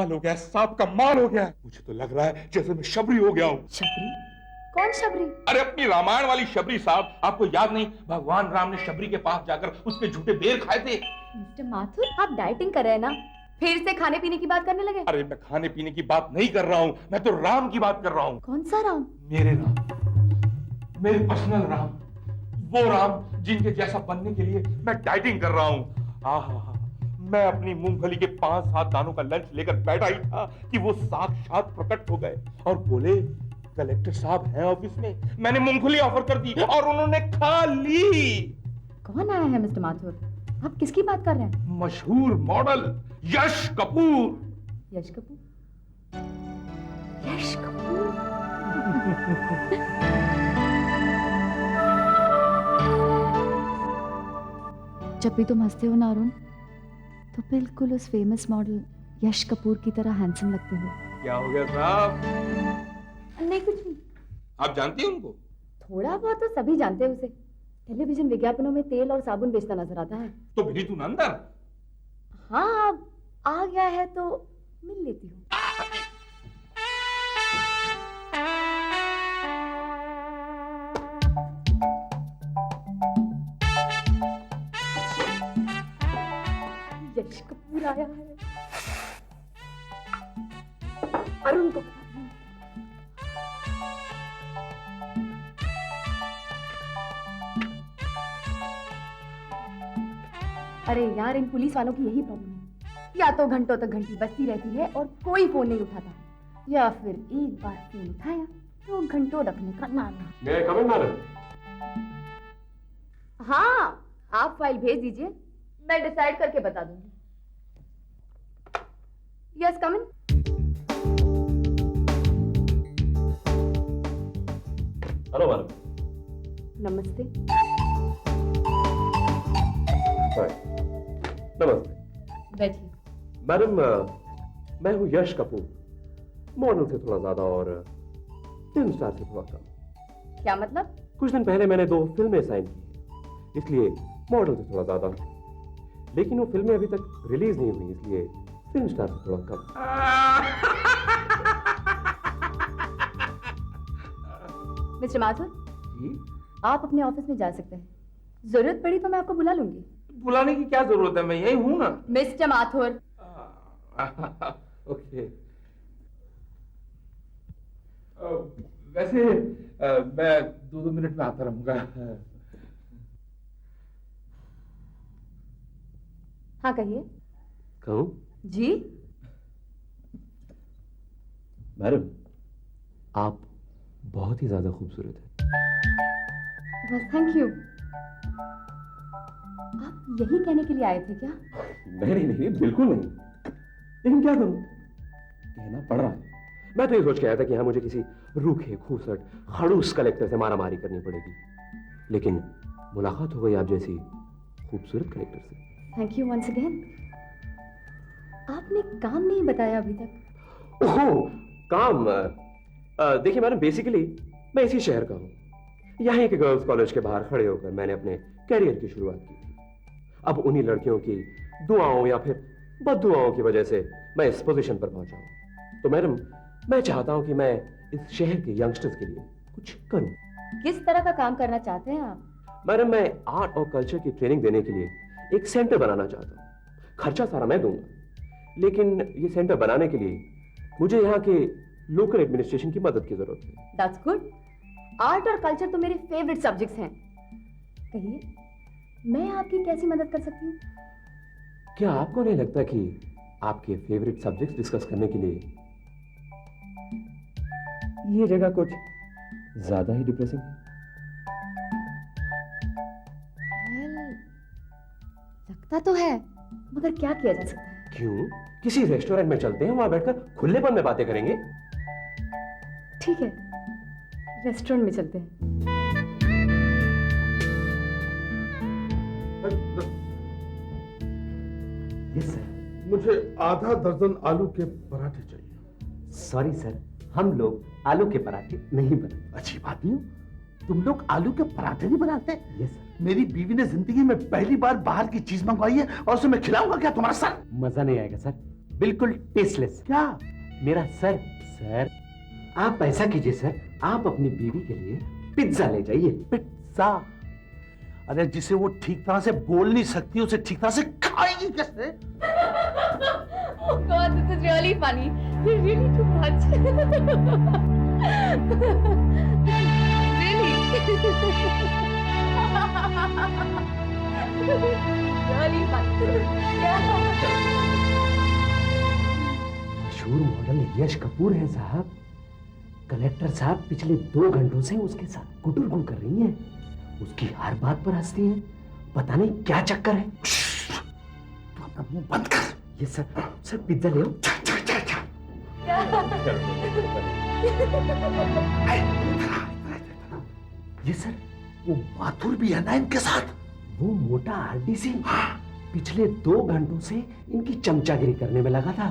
कमाल हो गया, सांप का माल हो गया। मुझे तो लग रहा है जैसे मैं शबरी हो गया हूँ। शबरी? कौन शबरी? अरे अपनी रामायण वाली शबरी साहब, आपको याद नहीं, भगवान राम ने शबरी के पास जाकर उसके झूठे बेर खाए थे। मिस्टर माथुर, आप डाइटिंग कर रहे हैं ना? फिर से खाने पीने की बात करने लगे? अरे मैं खाने पीने की बात नहीं कर रहा हूँ, मैं तो राम की बात कर रहा हूँ। कौन सा राम? मेरे राम, मेरे पर्सनल राम, वो राम जिनके जैसा बनने के लिए मैं डाइटिंग कर रहा हूँ। आहा, मैं अपनी मूंगफली के 5-7 दानों का लंच लेकर बैठा ही था कि वो साक्षात प्रकट हो गए और बोले, कलेक्टर साहब हैं ऑफिस में। मैंने मूंगफली ऑफर कर दी और उन्होंने खा ली। कौन आया है मिस्टर माथुर? आप किसकी बात कर रहे हैं? मशहूर मॉडल यश कपूर। यश कपूर? यश कपूर? जब भी तुम हंसते हो ना अरुण, तो बिल्कुल उस फेमस मॉडल यश कपूर की तरह हैंडसम लगते हो। क्या हो गया साहब? नहीं कुछ नहीं। आप जानती हैं उनको? थोड़ा बहुत तो सभी जानते हैं उसे। टेलीविजन विज्ञापनों में तेल और साबुन बेचता नजर आता है। तो भेजी तू नंदन। हाँ, अब आ गया है तो मिल लेती हूँ। यश कपूर आया है। अरुण को अरे यार, इन पुलिस वालों की यही प्रॉब्लम है। या तो घंटों तक घंटी बजती रहती है और कोई फोन नहीं उठाता, या फिर एक बार फोन उठाया तो घंटों रखने का नाम है। मैं कम इन मैडम? हाँ, आप फाइल भेज दीजिए, मैं डिसाइड करके बता दूंगी। Yes, come in. Hello madam. नमस्ते। नमस्ते बैठिए। मैडम, मैं हूँ यश कपूर, मॉडल से थोड़ा ज्यादा और फिल्म स्टार से थोड़ा कम। क्या मतलब? कुछ दिन पहले मैंने 2 फिल्में साइन की, इसलिए मॉडल से थोड़ा ज्यादा हूँ। लेकिन वो फिल्में अभी तक रिलीज नहीं हुई, इसलिए फिल्म स्टार से थोड़ा कम। मिस्टर माथुर, आप अपने ऑफिस में जा सकते हैं। जरूरत पड़ी तो मैं आपको बुला लूंगी। बुलाने की क्या जरूरत है, मैं यही हूं ना। मिस्टर माथुर। ओके। वैसे मैं 2-2 मिनट में आता रहूंगा। हाँ कहिए। कहूँ? जी। मैडम, आप बहुत ही ज्यादा खूबसूरत हैं। बस थैंक यू। आप यही कहने के लिए आए थे क्या? नहीं, बिल्कुल नहीं। लेकिन क्या करूं, कहना पड़ रहा है। मैं तो ये सोच के आया था कि हाँ, मुझे किसी रूखे, खूसट, खड़ूस कलेक्टर से मारामारी करनी पड़ेगी, लेकिन मुलाकात हो गई आप जैसी खूबसूरत कलेक्टर से। Thank you once again. आपने काम नहीं बताया अभी तक। ओह, काम? देखिए मैडम, बेसिकली मैं इसी शहर का हूँ। यहाँ के गर्ल्स कॉलेज के बाहर खड़े होकर मैंने अपने कैरियर की शुरुआत की थी। अब उन्हीं लड़कियों की दुआओं या फिर बद्दुआओं की वजह से मैं इस पोजीशन पर पहुंचा हूं। तो मैडम, मैं चाहता हूं कि मैं इस शहर के यंगस्टर्स के लिए कुछ करूं। किस तरह का काम करना चाहते हैं आप? मैडम, मैं आर्ट और कल्चर की ट्रेनिंग देने के लिए एक सेंटर बनाना चाहता हूं। खर्चा सारा मैं दूंगा, लेकिन ये सेंटर बनाने के लिए मुझे यहाँ के लोकल एडमिनिस्ट्रेशन की मदद की जरूरत है। That's good. आर्ट और कल्चर तो मेरे फेवरेट सब्जेक्ट्स हैं। कहिए, मैं आपकी कैसी मदद कर सकती हूँ? क्या आपको नहीं लगता कि आपके फेवरेट सब्जेक्ट्स डिस्कस करने के लिए ये जगह कुछ ज्यादा ही डिप्रेसिंग है? लगता तो है, मगर क्या किया जा सकता है? क्यों, किसी रेस्टोरेंट में चलते हैं, वहां बैठकर खुलेपन में बातें करेंगे। ठीक है, रेस्टोरेंट में चलते हैं। Yes sir. मुझे आधा दर्जन आलू के पराठे चाहिए। सॉरी सर, हम लोग आलू के पराठे नहीं बनाते। अच्छी बात नहीं, तुम लोग आलू के पराठे नहीं बनाते? Yes sir. मेरी बीवी ने जिंदगी में पहली बार बाहर की चीज मंगवाई है और उसे मैं खिलाऊंगा क्या तुम्हारा सर? मजा नहीं आएगा सर, बिल्कुल टेस्टलेस। क्या? मेरा सर सर आप ऐसा कीजिए सर, आप अपनी बीवी के लिए पिज्जा ले जाइए। पिज्जा? अरे जिसे वो ठीक तरह से बोल नहीं सकती उसे ठीक तरह से खाएगी कैसे? Oh God, this is really funny. You're really too much. Really. Really funny. मशहूर मॉडल यश कपूर है साहब। कलेक्टर साहब पिछले 2 घंटों से उसके साथ गुटुरगुल कर रही हैं। उसकी हर बात पर हंसती हैं। पता नहीं क्या चक्कर है। तू अपना मुंह बंद कर। ये सर पिज्जा ले आओ। ये सर वो माथुर भी है ना इनके साथ? वो मोटा आरडी सिंह पिछले 2 घंटों से इनकी चमचागिरी करने में लगा था,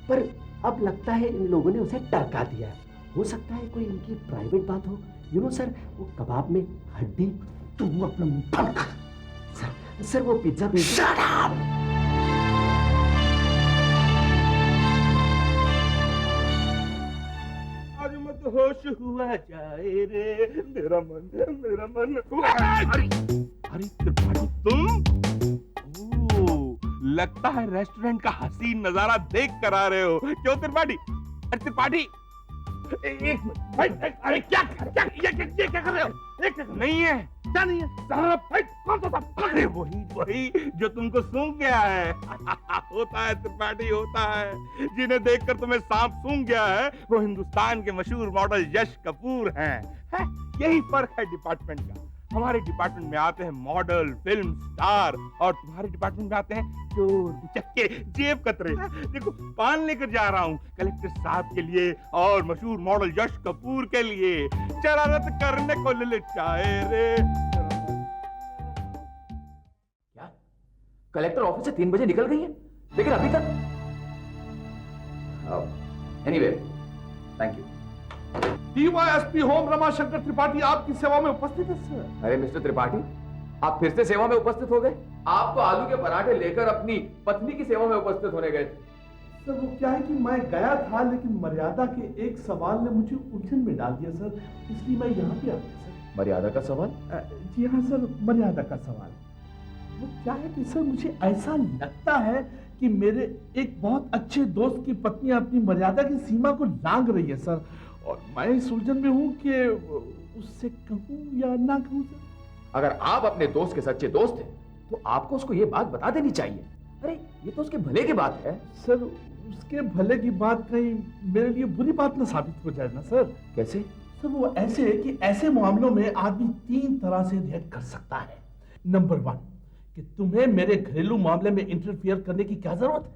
पर अब लगता है इन लोगों ने उसे टरका दिया है। हो सकता है कोई इनकी प्राइवेट बात हो। यू नो सर, वो कबाब में हड्डी। तू अपना मुंह बंद कर। सर वो पिज्जा भेज। Shut up! आज मत होश हुआ जाए रे मेरा मन। अरे त्रिपाठी तुम? लगता है रेस्टोरेंट का हसीन नजारा देख कर आ रहे हो। क्यों त्रिपाठी? अरे त्रिपाठी एक मिनट। अरे क्या क्या कर रहे हो? नहीं है। क्या नहीं है? कौन सा था? अरे वही जो तुमको सूंघ गया है। होता है त्रिपाठी, होता है। जिन्हें देखकर तुम्हें सांप सूंघ गया है वो हिंदुस्तान के मशहूर मॉडल यश कपूर हैं। यही फर्क है डिपार्टमेंट का। हमारे डिपार्टमेंट में आते हैं मॉडल, फिल्म स्टार, और तुम्हारे डिपार्टमेंट में आते हैं चोर, चक्के, जेब कतरे। देखो पान लेकर जा रहा हूँ कलेक्टर साहब के लिए और मशहूर मॉडल यश कपूर के लिए। शरारत करने को ललचाए रे। क्या कलेक्टर ऑफिस से 3 बजे निकल गई है, लेकिन अभी तक? Anyway, thank you. DYSP home Ramashankar Tripathi आपकी सेवा में उपस्थित है सर। अरे मिस्टर त्रिपाठी, आप फिर से सेवा में उपस्थित हो गए? आप तो आलू के पराठे लेकर अपनी पत्नी की सेवा में उपस्थित होने गए थे। सर वो क्या है कि मैं गया था, लेकिन मर्यादा के एक सवाल ने मुझे उलझन में डाल दिया सर, इसलिए मैं यहाँ पे आ गया सर। मर्यादा का सवाल? जी हाँ सर, मर्यादा का सवाल। वो क्या है कि सर मुझे ऐसा लगता है कि मेरे एक बहुत अच्छे दोस्त की पत्नी अपनी मर्यादा की सीमा को लांघ रही है सर, और मैं इस उलझन में हूँ कि उससे कहूँ या ना कहूँ सर। अगर आप अपने दोस्त के सच्चे दोस्त हैं, तो आपको उसको ये बात बता देनी चाहिए। अरे ये तो उसके भले की बात है। सर उसके भले की बात कहीं मेरे लिए बुरी बात ना साबित हो जाए ना सर। कैसे? सर वो ऐसे है कि ऐसे मामलों में आदमी 3 तरह से रिएक्ट कर सकता है। नंबर 1 कि तुम्हें मेरे घरेलू मामले में इंटरफियर करने की क्या जरूरत है।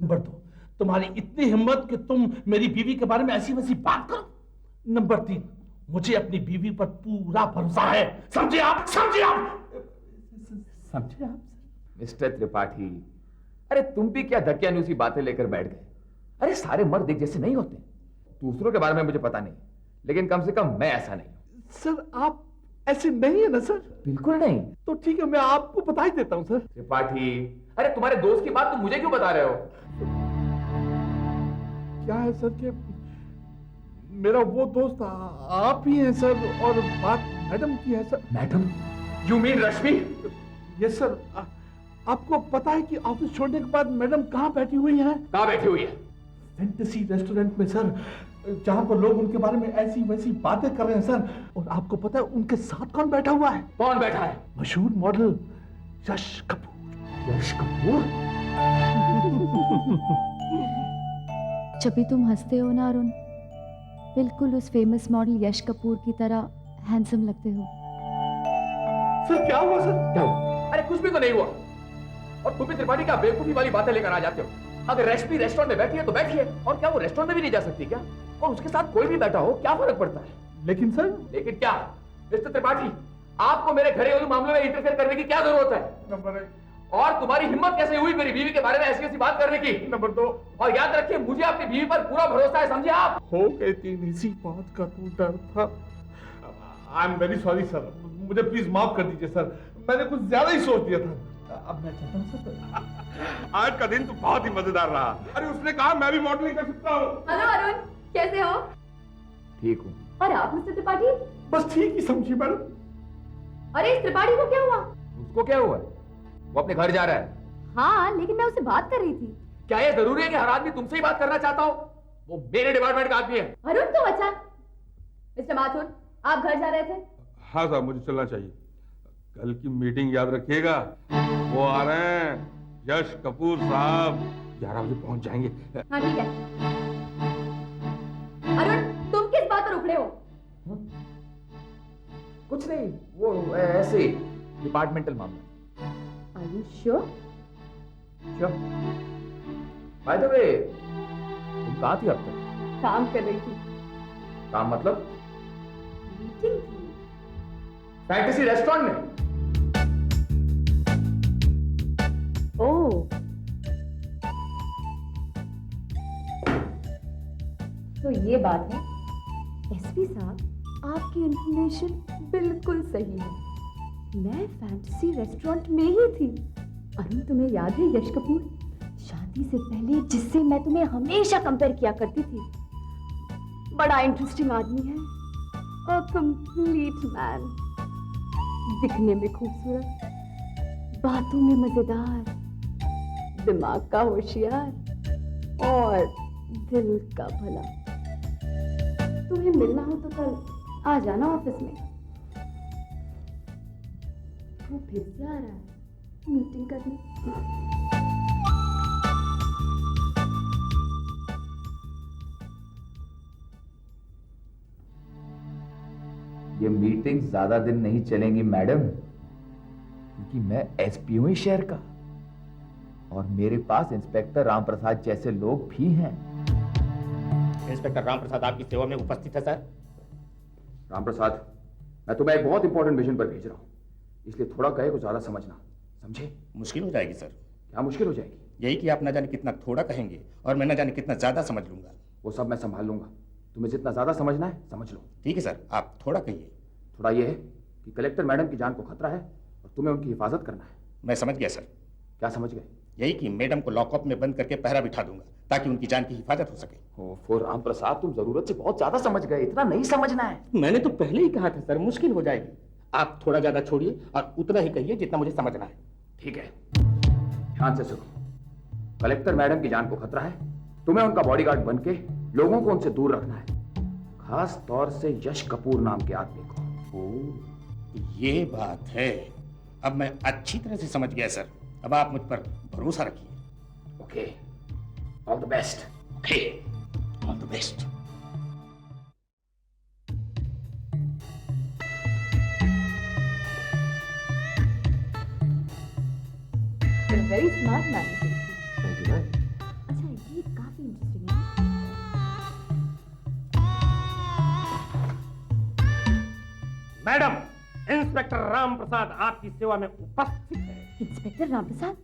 नंबर 2 तुम्हारी इतनी हिम्मत कि तुम मेरी बीवी के बारे में ऐसी वैसी बात करो। नंबर 3 मुझे अपनी बीवी पर पूरा भरोसा है। समझे आप? समझे आप? मिस्टर त्रिपाठी, अरे तुम भी क्या धक्यानुसी बातें लेकर बैठ गए? अरे सारे मर्द एक जैसे नहीं होते। दूसरों के बारे में मुझे पता नहीं, लेकिन कम से कम मैं ऐसा नहीं हूं। सर आप ऐसे नहीं है ना सर? बिल्कुल नहीं। तो ठीक है, मैं आपको बता ही देता हूं सर। त्रिपाठी, अरे तुम्हारे दोस्त की बात तुम मुझे क्यों बता रहे हो? क्या है सर कि मेरा वो दोस्त आप ही हैं सर, और बात मैडम की है sir. Madam? You mean Rashmi? Yes sir. आपको पता है कि ऑफिस छोड़ने के बाद मैडम कहाँ बैठी हुई हैं? कहाँ बैठी हुई है? फैंटेसी रेस्टोरेंट में सर, जहाँ पर लोग उनके बारे में ऐसी वैसी बातें कर रहे हैं सर। और आपको पता है उनके साथ कौन बैठा हुआ है? कौन बैठा है? मशहूर मॉडल यश कपूर। यश कपूर? जब भी तुम हंसते हो ना अरुण, बिल्कुल उस फेमस मॉडल यश कपूर की तरह हैंडसम लगते हो। सर क्या हुआ सर? क्या हुआ? अरे कुछ भी तो नहीं हुआ। और तुम भी त्रिपाठी क्या बेवकूफी वाली बातें लेकर आ जाते हो? अगर रश्मि रेस्टोरेंट में बैठी है तो बैठी है, और क्या वो रेस्टोरेंट में भी नहीं जा सकती क्या? और उसके साथ कोई भी बैठा हो, क्या फर्क पड़ता है? लेकिन सर। लेकिन क्या? मिस्टर त्रिपाठी, आपको मेरे घरेलू मामलों में इंटरफेयर करने की क्या जरूरत है? नंबर 1। और तुम्हारी हिम्मत कैसे हुई मेरी बीवी के बारे में ऐसी ऐसी बात करने की? नंबर 2। और याद रखिए, मुझे अपनी बीवी पर पूरा भरोसा है, समझे आप? हो गई थी इसी बात का तो डर था। I am very sorry sir, मुझे प्लीज माफ कर दीजिए सर, मैंने कुछ ज्यादा ही सोच दिया था। अब मैं चलता हूँ सर। आज का दिन तो बहुत ही मजेदार रहा। अरे उसने कहा मैं भी मॉडलिंग कर सकता हूँ। हेलो अरुण, कैसे हो? ठीक हूँ। और आप मिस्टर त्रिपाठी? बस ठीक ही समझिए मैडम। अरे इस त्रिपाठी को क्या हुआ? उसको क्या हुआ? वो अपने घर जा रहा है। हाँ, लेकिन मैं उससे बात कर रही थी। क्या ये जरूरी है कि हर आदमी तुमसे ही बात करना चाहता हो? वो मेरे डिपार्टमेंट का आदमी है। अरुण तो अच्छा। मिस्टर माथुर, आप घर जा रहे थे? हाँ साहब, मुझे चलना चाहिए। कल की मीटिंग याद रखिएगा, वो आ रहे हैं यश कपूर साहब। 11 बजे पहुंच जाएंगे। हाँ ठीक है। अरुण, तुम किस बात पर उखड़े हो? कुछ नहीं, वो ऐसे ही डिपार्टमेंटल मामला। Are you sure? Sure. By the way, तुम कहाँ थी अब तक? काम कर रही थी। काम मतलब? मीटिंग थी। फैंटेसी रेस्टोरेंट में। ओह, तो ये बात है। एसपी साहब, आपकी इंफॉर्मेशन बिल्कुल सही है। मैं फैंटेसी रेस्टोरेंट में ही थी। अरुण, तुम्हें याद है यश कपूर, शादी से पहले जिससे मैं तुम्हें हमेशा कंपेयर किया करती थी? बड़ा इंटरेस्टिंग आदमी है, अ कंप्लीट मैन। दिखने में खूबसूरत, बातों में मजेदार, दिमाग का होशियार और दिल का भला। तुम्हें मिलना हो तो कल आ जाना ऑफिस में। वो फिर से आ रहा है मीटिंग करने। ये मीटिंग ज्यादा दिन नहीं चलेंगी मैडम, क्योंकि मैं एसपी हूं इस शहर का और मेरे पास इंस्पेक्टर राम प्रसाद जैसे लोग भी हैं। इंस्पेक्टर राम प्रसाद आपकी सेवा में उपस्थित है सर। राम प्रसाद, मैं तुम्हें एक बहुत इंपॉर्टेंट मिशन पर भेज रहा हूं, इसलिए थोड़ा कहे को ज्यादा समझना, समझे? मुश्किल हो जाएगी सर। क्या मुश्किल हो जाएगी? यही कि आप न जाने कितना थोड़ा कहेंगे और मैं न जाने कितना ज्यादा समझ लूंगा। वो सब मैं संभाल लूंगा, तुम्हें जितना ज्यादा समझना है समझ लो। ठीक है सर, आप थोड़ा कहिए। थोड़ा ये है कि कलेक्टर मैडम की जान को खतरा है और तुम्हें उनकी हिफाजत करना है। मैं समझ गया सर। क्या समझ गए? यही कि मैडम को लॉकअप में बंद करके पहरा बिठा दूंगा ताकि उनकी जान की हिफाजत हो सके। ओफो राम प्रसाद, तुम जरूरत से बहुत ज्यादा समझ गए, इतना नहीं समझना है। मैंने तो पहले ही कहा था सर, मुश्किल हो जाएगी। आप थोड़ा ज्यादा छोड़िए और उतना ही कहिए जितना मुझे समझना है। ठीक है, ध्यान से सुनो। कलेक्टर मैडम की जान को खतरा है, तुम्हें उनका बॉडीगार्ड बन के लोगों को उनसे दूर रखना है, खास तौर से यश कपूर नाम के आदमी को। ये बात है, अब मैं अच्छी तरह से समझ गया सर। अब आप मुझ पर भरोसा रखिए। Okay, all the best. Okay, all the best. Very smart man. Thank you ma'am. अच्छा, ये काफी इंटरेस्टिंग है। मैडम, इंस्पेक्टर राम प्रसाद आपकी सेवा में उपस्थित है। इंस्पेक्टर रामप्रसाद,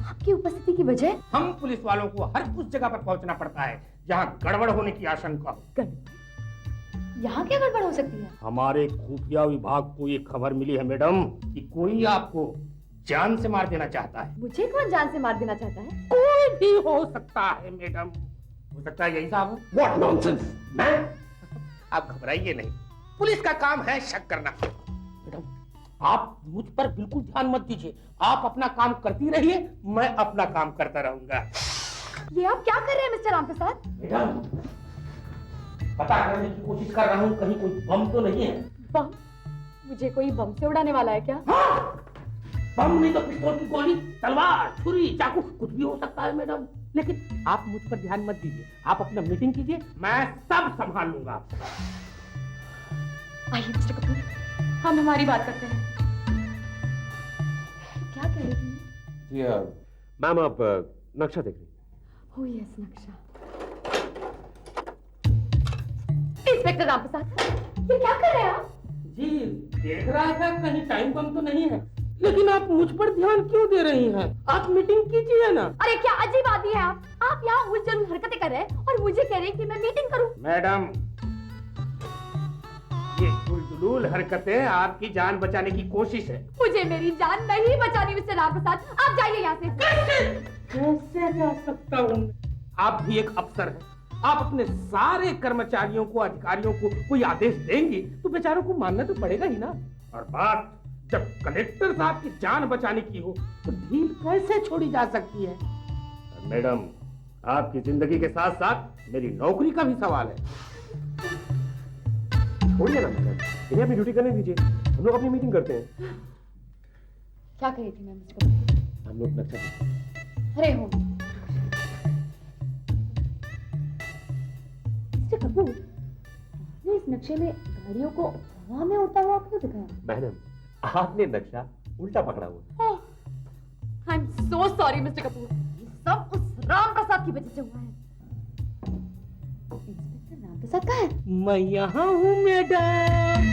आपकी उपस्थिति की वजह? हम पुलिस वालों को हर उस जगह पर पहुंचना पड़ता है जहां गड़बड़ होने की आशंका हो। गड़बड़? यहाँ क्या गड़बड़ हो सकती है? हमारे खुफिया विभाग को ये खबर मिली है मैडम कि कोई आपको जान से मार देना चाहता है। मुझे कौन जान से मार देना चाहता है? कोई भी हो सकता है मैडम। हो सकता है यही साहब हो। What nonsense! मैं? आप घबराइए नहीं, पुलिस का काम है शक करना। मैडम, आप मुझ पर बिल्कुल ध्यान मत दीजिए। आप अपना काम करती रहिए, मैं अपना काम करता रहूंगा। ये आप क्या कर रहे हैं मिस्टर रामप्रसाद? मैडम, पता करने की कोशिश कर रहा हूँ कहीं कोई बम तो नहीं है। बम? मुझे कोई बम से उड़ाने वाला है क्या? हाँ! बम नहीं तो पिस्तौल की गोली, तलवार, छुरी, चाकू, कुछ भी हो सकता है मैडम। लेकिन आप मुझ पर ध्यान मत दीजिए, आप अपना मीटिंग कीजिए, मैं सब संभाल लूंगा। आइए मिस्टर कपूर, हम हमारी बात करते हैं। क्या कह रही थी? जी मैम, आप नक्शा देख रही हैं? ओह यस, नक्शा। इंस्पेक्टर रामप्रसाद, ये क्या कर रहे हैं आप? जी, देख रहा था कहीं टाइम बम तो नहीं है, लेकिन आप मुझ पर ध्यान क्यों दे रही हैं? आप मीटिंग कीजिए ना। अरे क्या अजीब आदमी है आप! आप यहाँ उलझन हरकतें कर रहे हैं और मुझे कह रहे हैं कि मैं मीटिंग करूं। मैडम, ये दुलदुल हरकतें आपकी जान बचाने की कोशिश है। मुझे मेरी जान नहीं बचानी मिस्टर रामप्रसाद, आप जाइए यहाँ से। कैसे जा सकता हूँ? आप भी एक अफसर हैं। आप अपने सारे कर्मचारियों को, अधिकारियों को कोई आदेश देंगे तो बेचारों को मानना तो पड़ेगा ही ना। और बात जब कलेक्टर साहब की जान बचाने की हो तो ढील कैसे छोड़ी जा सकती है? मैडम, आपकी जिंदगी के साथ साथ मेरी नौकरी का भी सवाल है। छोड़िए ना मैडम, इन्हें अपनी ड्यूटी करने दीजिए, हम लोग अपनी मीटिंग करते हैं। क्या कही थी मैं मिस्टर कपूर? हम लोग नक्शा अरे हो मिस्टर कपूर, आपने इस नक्शे में गाड़ियों को हवा में उड़ता हुआ क्यों दिखाया? मैडम, आपने नक्शा उल्टा पकड़ा हुआ। I am so sorry mister Kapoor, ये सब उस रामप्रसाद की वजह से हुआ है। इंस्पेक्टर रामप्रसाद कहाँ है? मैं यहाँ हूँ मैडम।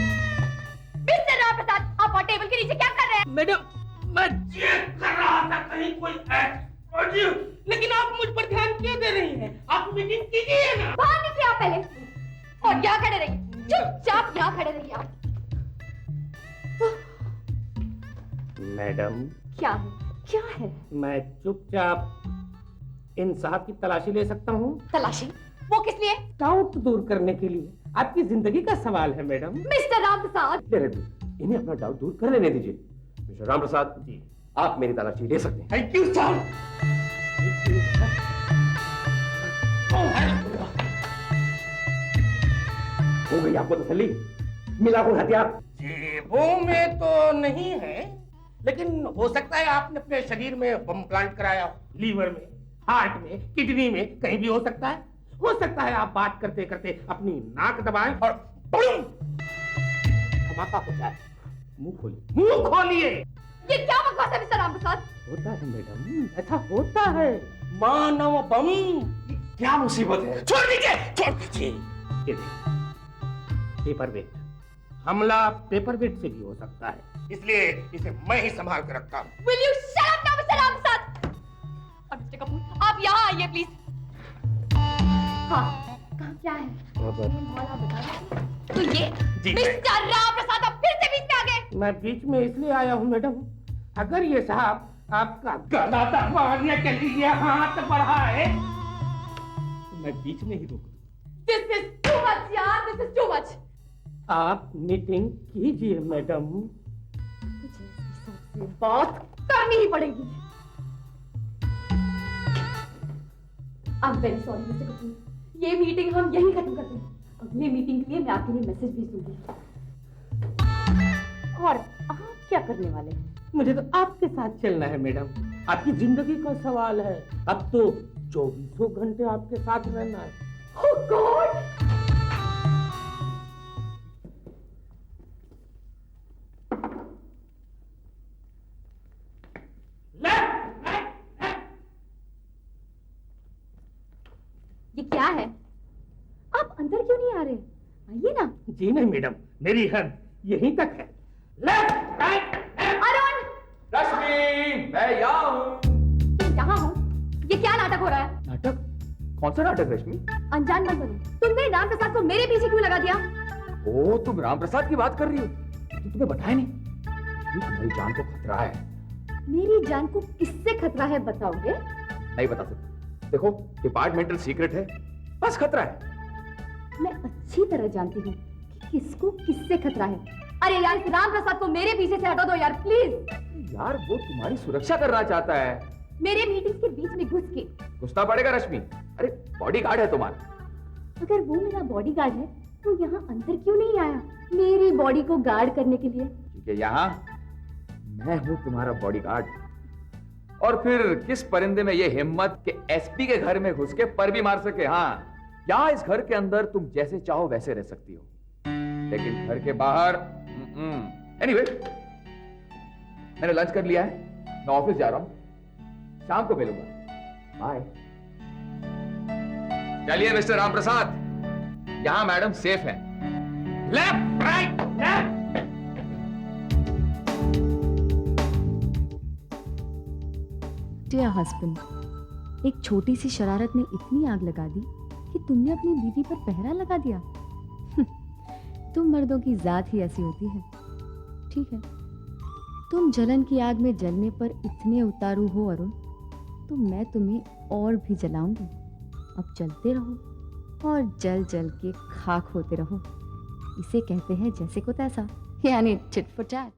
मिस्टर रामप्रसाद, आप और टेबल के नीचे क्या कर रहे हैं? मैडम, मैं चेक कर रहा था कहीं कोई एक्सप्लोजिव, लेकिन आप मुझ पर ध्यान क्यों दे रही हैं? आप मीटिंग कीजिए ना। बाहर निकलिए आप पहले और यहाँ खड़े रहिए, चुपचाप यहाँ खड़े रहिए आप। मैडम, क्या है? क्या है? मैं चुपचाप इन साहब की तलाशी ले सकता हूँ? तलाशी? वो किस लिए? डाउट दूर करने के लिए। आपकी जिंदगी का सवाल है मैडम। मिस्टर रामप्रसाद, इन्हें अपना डाउट दूर कर लेने दीजिए। मिस्टर रामप्रसाद जी, आप मेरी तलाशी ले सकते हैं। Thank you sir. हो गई आपको तसल्ली? मिला कोई हथियार? जेबों में तो नहीं है, लेकिन हो सकता है आपने अपने शरीर में बम प्लांट कराया हो। लीवर में, हार्ट में, किडनी में, कहीं भी हो सकता है। हो सकता है आप बात करते करते अपनी नाक दबाएं और बूम! धमाका हो जाए। मुंह खोलिए, मुंह खोलिए। ये क्या बकवास है मिस्टर रामप्रसाद? होता है मैडम, ऐसा होता है। मानव बम। क्या मुसीबत है? छोड़ दीजिए, छोड़ दीजिए। ये देखिए, पेपर वेट। हमला पेपर वेट से भी हो सकता है, इसलिए इसे मैं ही संभाल कर रखता हूँ। Will you shut up now, mister Ramprasad? और मिस्टर कपूर, आप यहाँ आइए प्लीज। हाँ, कहाँ क्या है? आप बता दीजिए। तो ये जी, मिस्टर रामप्रसाद अब फिर से बीच में आ गए। मैं बीच में इसलिए आया हूँ मैडम, अगर ये साहब आपका गला दबाने के लिए हाथ बढ़ाए तो मैं बीच में ही रोक दूँ। This is too much यार, this is too much। आप मीटिंग कीजिए मैडम। मुझे इस सबसे बात करनी ही पड़ेगी। I'm very sorry mister Kapoor, ये मीटिंग हम यहीं खत्म करते हैं। अगली मीटिंग के लिए मैं आपके लिए मैसेज भेज दूंगी। और आप क्या करने वाले हैं? मुझे तो आपके साथ चलना है मैडम, आपकी जिंदगी का सवाल है। अब तो 24 घंटे आपके साथ रहना है। Oh God! ये क्या है? आप अंदर क्यों नहीं आ रहे? आइए ना। जी नहीं मैडम, मेरी हद यहीं तक है। Left, right, Arun! रश्मि, मैं यहाँ हूँ। तुम यहाँ हो? ये क्या नाटक हो रहा है? नाटक? कौन सा नाटक रश्मि? अनजान मत बनो। तुमने रामप्रसाद को मेरे पीछे क्यों लगा दिया? ओ, तुम रामप्रसाद की बात कर रही हो? तो तुम्हें बताया नहीं? ये तुम्हारी जान को खतरा है। मेरी जान को किससे खतरा है बताओगे? नहीं बता सकते। देखो, डिपार्टमेंटल सीक्रेट है, बस खतरा है। मैं अच्छी तरह जानती हूँ कि किसको किससे खतरा है। अरे यार, इस रामप्रसाद को मेरे पीछे से हटा दो यार, प्लीज। यार, वो तुम्हारी सुरक्षा करना चाहता है। मेरे मीटिंग के बीच में घुस के। घुसना पड़ेगा रश्मि। अरे, बॉडीगार्ड है तुम्हारा। अगर वो मेरा बॉडीगार्ड है तो यहाँ अंदर क्यों नहीं आया मेरी बॉडी को गार्ड करने के लिए? ठीक है, यहाँ मैं हूँ तुम्हारा बॉडीगार्ड। और फिर किस परिंदे में ये हिम्मत कि एसपी के घर में घुस के पर भी मार सके? हाँ, यहाँ इस घर के अंदर तुम जैसे चाहो वैसे रह सकती हो, लेकिन घर के बाहर एनीवे, मैंने लंच कर लिया है, मैं ऑफिस जा रहा हूँ, शाम को मिलूंगा। बाय। चलिए मिस्टर रामप्रसाद, यहाँ मैडम सेफ है। Left, right, left. Dear husband, एक छोटी सी शरारत ने इतनी आग लगा दी कि तुमने अपनी बीवी पर पहरा लगा दिया। तुम मर्दों की जात ही ऐसी होती है। ठीक है, तुम जलन की आग में जलने पर इतने उतारू हो अरुण, तो मैं तुम्हें और भी जलाऊंगी। अब जलते रहो और जल जल के खाक होते रहो। इसे कहते हैं जैसे को तैसा, यानी चिट फॉर टैट।